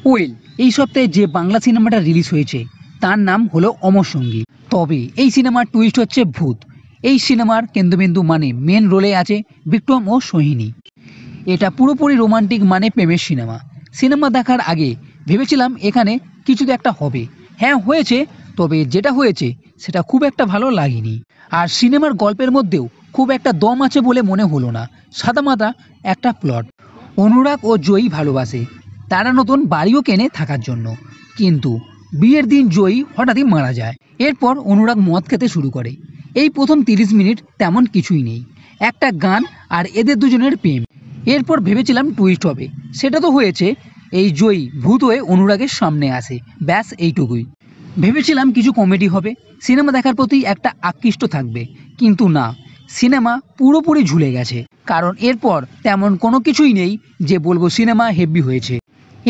Well, এই সপ্তাহে যে বাংলা সিনেমাটা রিলিজ হয়েছে তার নাম হলো অমর সঙ্গী। তবে এই সিনেমার টুইস্ট হচ্ছে ভূত। এই সিনেমার কেন্দ্রবিন্দু মানে মেন রোলে আছে বিক্রম ও সোহিনী। এটা পুরোপুরি রোমান্টিক মানে প্রেমের সিনেমা। সিনেমা দেখার আগে ভেবেছিলাম এখানে কিছু তো একটা হবে। হ্যাঁ হয়েছে, তবে যেটা হয়েছে সেটা খুব একটা ভালো লাগেনি। আর সিনেমার গল্পের মধ্যেও খুব একটা দম আছে বলে মনে হলো না। সাদামাটা একটা প্লট। অনুরাগ ও জয়ী ভালোবাসে, তারা নতুন বাড়িও কেনে থাকার জন্য। কিন্তু বিয়ের দিন জয়ী হঠাৎই মারা যায়। এরপর অনুরাগ মদ খেতে শুরু করে। এই প্রথম 30 মিনিট তেমন কিছুই নেই, একটা গান আর এদের দুজনের প্রেম। এরপর ভেবেছিলাম টুইস্ট হবে, সেটা তো হয়েছে। এই জয়ী ভূত হয়ে অনুরাগের সামনে আসে, ব্যাস এইটুকুই। ভেবেছিলাম কিছু কমেডি হবে, সিনেমা দেখার প্রতি একটা আকৃষ্ট থাকবে, কিন্তু না, সিনেমা পুরোপুরি ঝুলে গেছে। কারণ এরপর তেমন কোনো কিছুই নেই যে বলবো সিনেমা হেভি হয়েছে।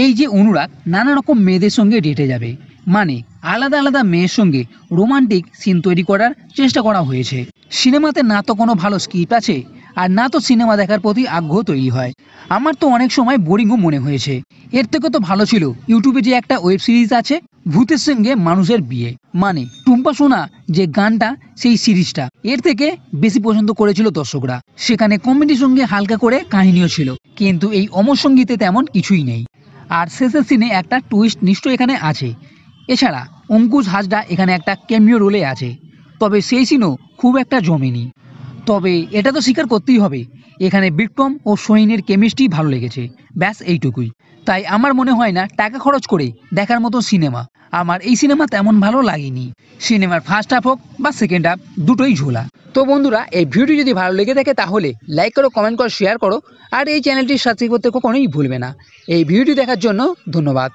এই যে অনুরাগ নানা রকম মেয়েদের সঙ্গে ডেটে যাবে, মানে আলাদা আলাদা মেয়ের সঙ্গে রোমান্টিক সিন তৈরি করার চেষ্টা করা হয়েছে। সিনেমাতে না তো কোনো ভালো স্ক্রিপ্ট আছে, আর না তো সিনেমা দেখার প্রতি আগ্রহ তৈরি হয়। আমার তো অনেক সময় বোরিংও মনে হয়েছে। এর থেকে তো ভালো ছিল ইউটিউবে যে একটা ওয়েব সিরিজ আছে ভূতের সঙ্গে মানুষের বিয়ে, মানে টুম্পা সোনা যে গানটা, সেই সিরিজটা এর থেকে বেশি পছন্দ করেছিল দর্শকরা। সেখানে কমেডির সঙ্গে হালকা করে কাহিনীও ছিল, কিন্তু এই অমর সঙ্গীতে তেমন কিছুই নেই। আর শেষের সিনে একটা টুইস্ট নিশ্চয় এখানে আছে। এছাড়া অঙ্কুশ হাজরা এখানে একটা ক্যামিও রোলে আছে, তবে সেই সিনও খুব একটা জমেনি। তবে এটা তো স্বীকার করতেই হবে, এখানে বিক্রম ও সোহিনীর কেমিস্ট্রি ভালো লেগেছে, ব্যাস এইটুকুই। তাই আমার মনে হয় না টাকা খরচ করে দেখার মতো সিনেমা। আমার এই সিনেমা তেমন ভালো লাগেনি। সিনেমার ফার্স্ট হাফ হোক বা সেকেন্ড হাফ, দুটোই ঝোলা। তো বন্ধুরা, এই ভিডিওটি যদি ভালো লেগে থাকে তাহলে লাইক করো, কমেন্ট করো, শেয়ার করো, আর এই চ্যানেলটি সাবস্ক্রাইব করতে কখনোই ভুলবে না। এই ভিডিওটি দেখার জন্য ধন্যবাদ।